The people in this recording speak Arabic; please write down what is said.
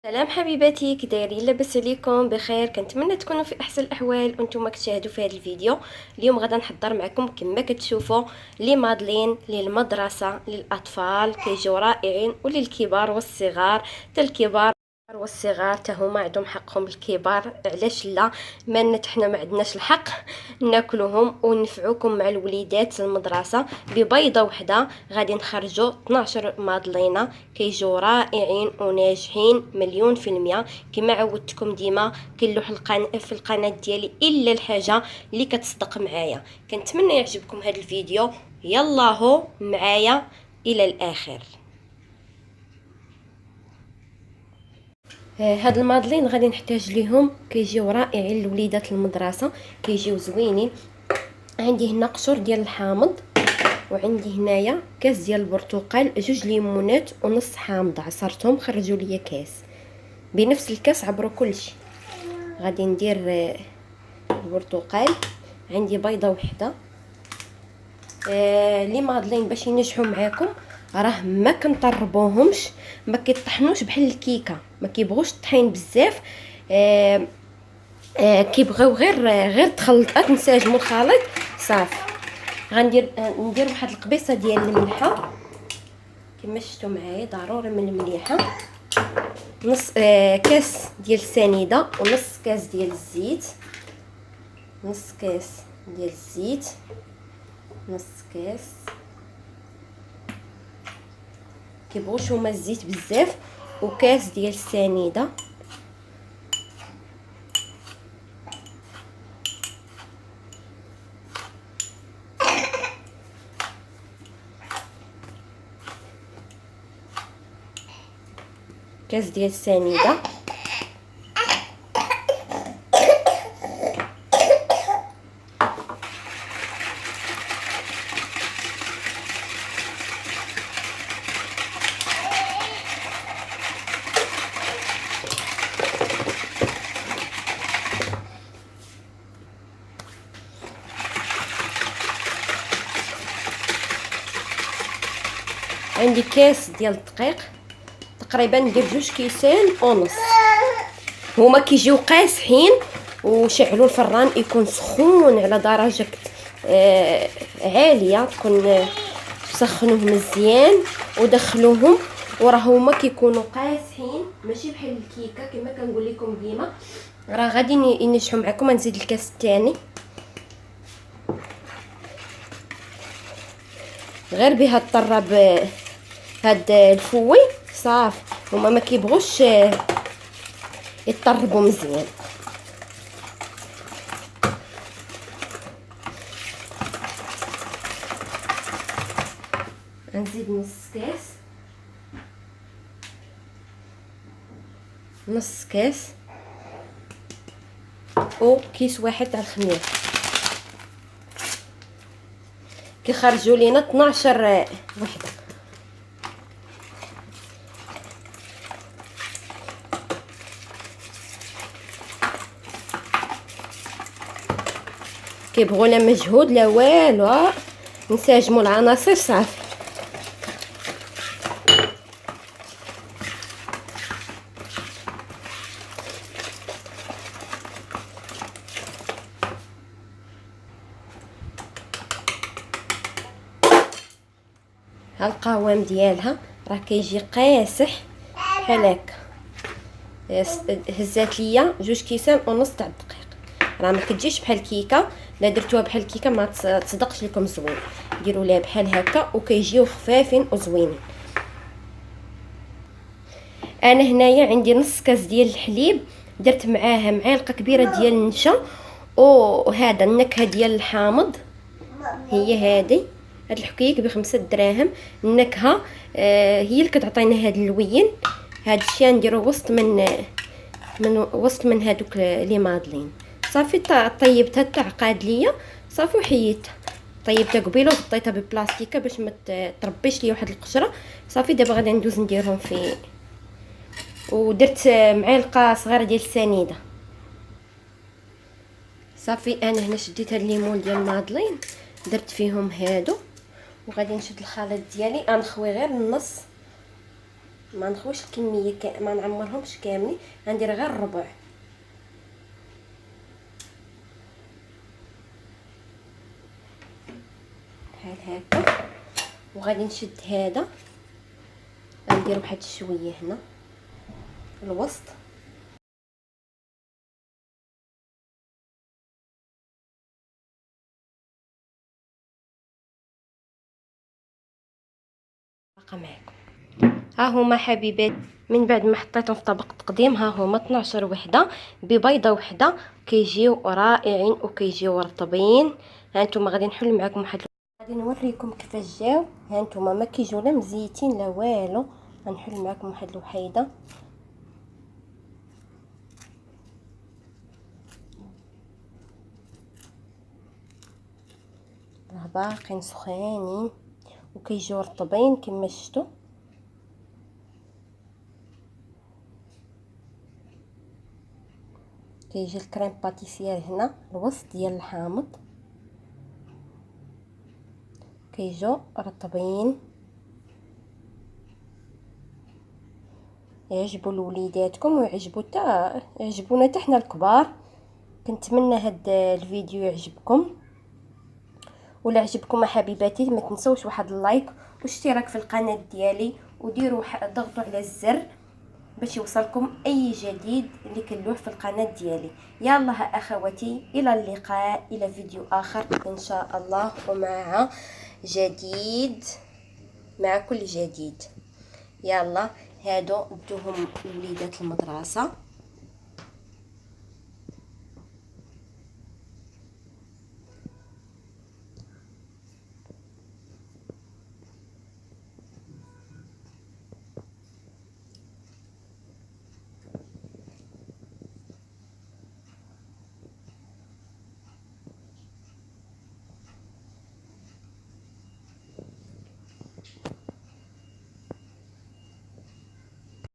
سلام حبيباتي، كي دايرين؟ لاباس عليكم؟ بخير؟ كنتمنى تكونوا في احسن الاحوال وانتم كتشاهدوا في هذا الفيديو. اليوم غادا نحضر معكم كما كتشوفوا لي مادلين للمدرسه للاطفال، كيجيو رائعين، وللكبار والصغار. حتى الكبار والصغار حتى هما عندهم حقهم. الكبار علاش لا؟ ما حنا ما عندناش الحق ناكلوهم ونفعوكم مع الوليدات المدرسه. ببيضه وحده غادي نخرجوا 12 مادلينه كيجيو رائعين وناجحين مليون في المية. كما عودتكم ديما كنلوح في القناه ديالي الا الحاجه اللي كتصدق معايا. كنتمنى يعجبكم هذا الفيديو. يلا هو معايا الى الاخر. هاد المادلين غادي نحتاج ليهم، كيجيو رائعين لوليدات المدرسه، كيجيو زوينين. عندي هنا قشور ديال الحامض، وعندي هنايا كاس ديال البرتقال، جوج ليمونات ونص حامض عصرتهم خرجوا ليا كاس. بنفس الكاس عبروا كلشي. غادي ندير البرتقال. عندي بيضه وحده. لي مادلين باش ينجحوا معاكم راه ما كنطربوهمش، ما كيطحنوش بحال الكيكه، ما كيبغوش الطحين بزاف. كيبغيو غير تخلطات، تنسجموا الخليط صافي. ندير واحد القبيصه ديال الملحه كما شفتوا معايا، ضروري من المليحه. نص كاس ديال السنيده ونص كاس ديال الزيت، نص كاس ديال الزيت، نص كاس. كيبغوش هما الزيت بزاف. وكاس ديال السنيده، كاس ديال السنيده. عندي كاس ديال الدقيق، تقريبا ندير 2 كيسان ونص. هما كيجيو قاصحين، وشعلوا الفران يكون سخون على درجه عاليه، تكون سخنوه مزيان ودخلوهم. وراه هما كيكونوا قاصحين ماشي بحال الكيكه كما كنقول لكم ديما. راه غادي ينجحوا معكم. نزيد الكاس الثاني غير بها طرب هاد الفوي صافي. هما ما كيبغوش يطربوا مزيان. نزيد نص كاس وكيس واحد تاع الخميره. كيخرجوا لينا 12 وحده. كيبغوا لا مجهود لا والو، نساجموا العناصر صافي. ها القوام ديالها راه كيجي قاصح بحال هكا. هزات ليا 2 كيسان ونص تاع الدقيق. راه ما كتجيش بحال الكيكه، لا درتوها بحال الكيكه ما تصدقش لكم زوين. ديروا ليها بحال هكا وكيجيو خفافين وزوينين. انا هنايا عندي نص كاس ديال الحليب، درت معاها معلقه كبيره ديال النشا، وهذا النكهه ديال الحامض هي هذه. هاد الحكيك ب5 دراهم. النكهه هي اللي كتعطينا هاد اللوين. هاد الشيء نديرو وسط من هادوك لي مادلين. صافي طيبتها تعقاد ليا صافي وحيدتها. طيبتها قبيله وغطيتها ببلاستيكه باش ما تربيش لي واحد القشره. صافي دابا غادي ندوز نديرهم في. ودرت معلقه صغيره ديال السنيده. صافي انا هنا شديت هاد الليمون ديال مادلين درت فيهم هادو، وغادي نشد الخليط ديالي. غنخوي غير النص ما نخوش الكميه ما نعمرهمش كاملين، غندير غير الربع. بحال هكا. وغادي نشد هذا، غندير واحد شويه هنا الوسط. معكم ها هما حبيبات، من بعد ما حطيتهم في طبق تقديم، ها هما 12 وحده ببيضه وحده، كيجيو رائعين وكيجيو رطبين. ها نتوما غادي نحل معكم واحد، غادي نوريكم كيفاش جاو. ها نتوما ما كيجيو لا مزيتين لا والو. غنحل معكم واحد الوحيده. راه باقيين سخانين وكيجيو رطبين كما شفتوا. كيجي الكريم باتيسير هنا الوسط ديال الحامض، كيجيو رطبين. يعجبوا لوليداتكم ويعجبوا يعجبونا حتى حنا الكبار. كنتمنى هاد الفيديو يعجبكم، ولا عجبكم حبيباتي ما تنسوش واحد اللايك واشتراك في القناه ديالي، وديروا ضغطوا على الزر باش يوصلكم اي جديد اللي كنلوح في القناه ديالي. يلا اخواتي، الى اللقاء، الى فيديو اخر ان شاء الله، ومع جديد، مع كل جديد. يلا هادو ادوهم لوليدات المدرسه.